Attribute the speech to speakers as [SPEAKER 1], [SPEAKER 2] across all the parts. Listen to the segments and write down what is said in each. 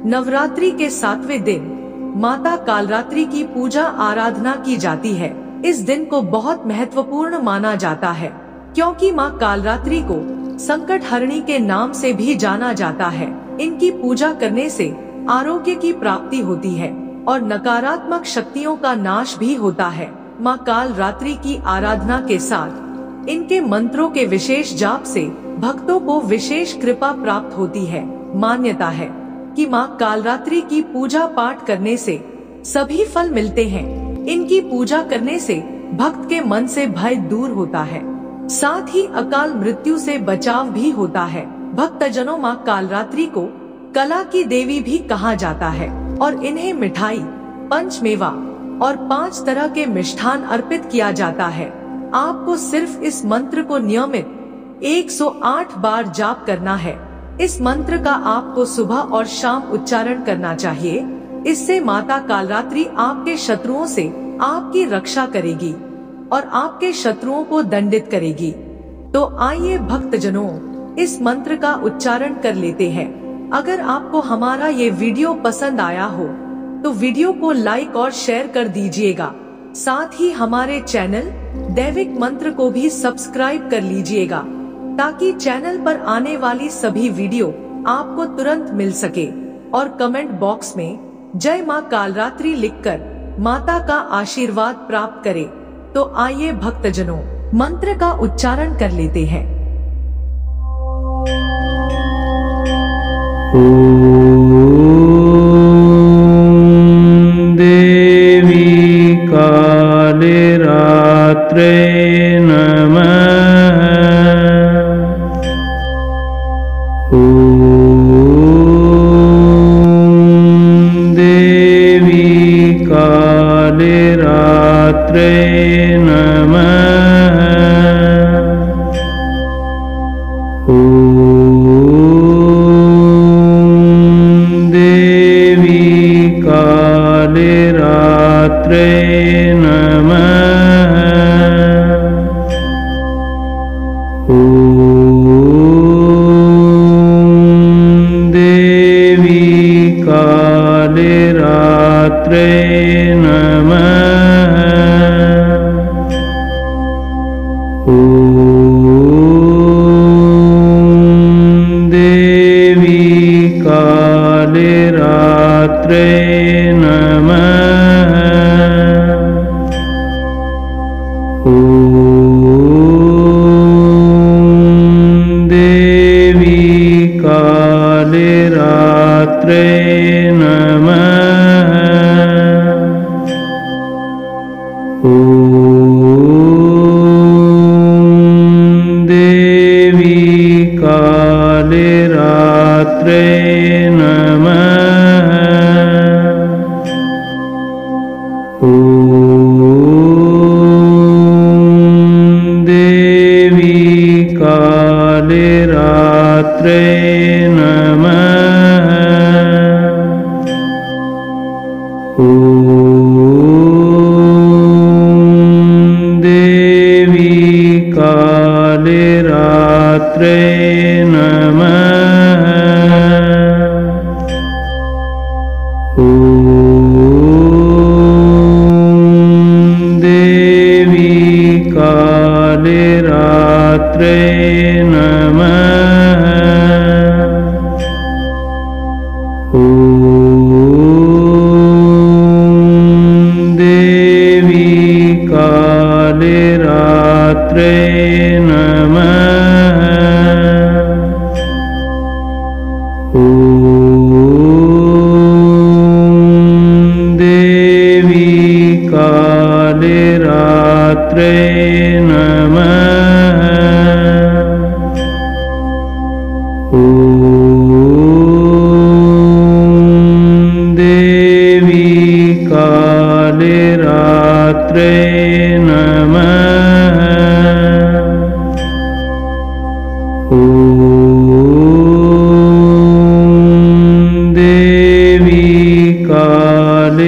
[SPEAKER 1] नवरात्रि के 7वें दिन माता कालरात्रि की पूजा आराधना की जाती है। इस दिन को बहुत महत्वपूर्ण माना जाता है, क्योंकि माँ कालरात्रि को संकट हरणी के नाम से भी जाना जाता है। इनकी पूजा करने से आरोग्य की प्राप्ति होती है और नकारात्मक शक्तियों का नाश भी होता है। माँ कालरात्रि की आराधना के साथ इनके मंत्रों के विशेष जाप से भक्तों को विशेष कृपा प्राप्त होती है। मान्यता है कि माँ कालरात्रि की पूजा पाठ करने से सभी फल मिलते हैं। इनकी पूजा करने से भक्त के मन से भय दूर होता है, साथ ही अकाल मृत्यु से बचाव भी होता है। भक्तजनों, माँ कालरात्रि को कला की देवी भी कहा जाता है और इन्हें मिठाई, पंचमेवा और 5 तरह के मिष्ठान अर्पित किया जाता है। आपको सिर्फ इस मंत्र को नियमित 108 बार जाप करना है। इस मंत्र का आपको सुबह और शाम उच्चारण करना चाहिए। इससे माता कालरात्रि आपके शत्रुओं से आपकी रक्षा करेगी और आपके शत्रुओं को दंडित करेगी। तो आइए भक्तजनों, इस मंत्र का उच्चारण कर लेते हैं। अगर आपको हमारा ये वीडियो पसंद आया हो तो वीडियो को लाइक और शेयर कर दीजिएगा। साथ ही हमारे चैनल दैविक मंत्र को भी सब्सक्राइब कर लीजिएगा, ताकि चैनल पर आने वाली सभी वीडियो आपको तुरंत मिल सके। और कमेंट बॉक्स में जय माँ कालरात्रि लिखकर माता का आशीर्वाद प्राप्त करें। तो आइए भक्तजनों, मंत्र का उच्चारण कर लेते हैं।
[SPEAKER 2] देवी कालरात्रे नमः। देवी कालरात्रे नमः। कालरात्रे नमः। देवी कालरात्रे नमः। देवी कालरात्रे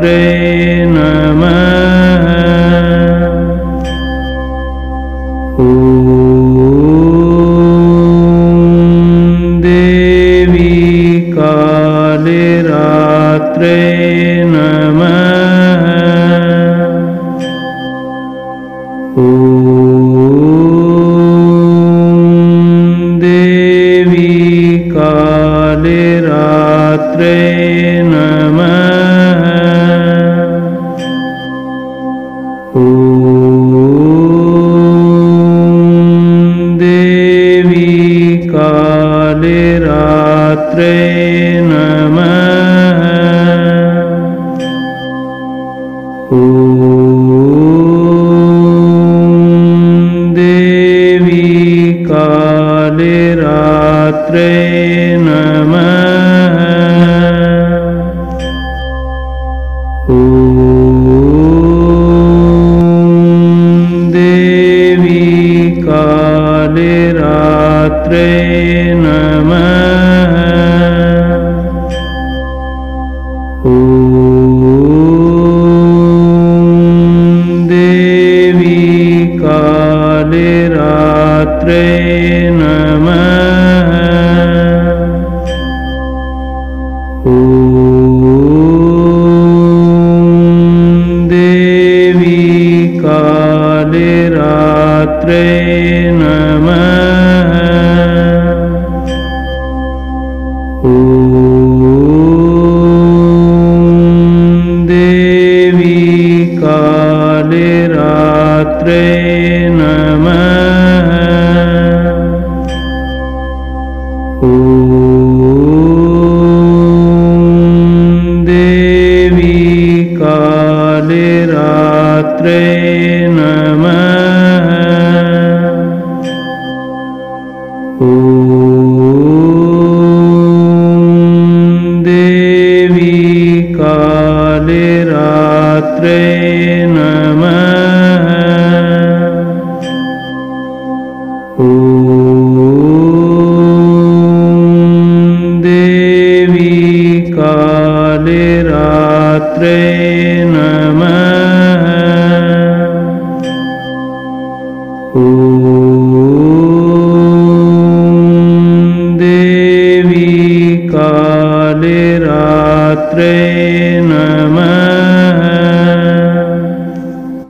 [SPEAKER 2] नमः। ॐ देवी कालरात्रे नमः। ॐ देवी कालरात्रे नमः। ॐ देवी कालरात्रे नमः। ॐ देवी कालरात्रे नमः। ॐ देवी कालरात्रे नमः। ॐ देवी कालरात्रे नमः। ॐ देवी कालरात्रे नमः। ॐ देवी कालरात्रे नमः। ॐ देवी कालरात्रे नमः। ॐ देवी कालरात्रे नमः। ॐ देवी कालरात्रे नमः। ॐ देवी कालरात्रे नमः।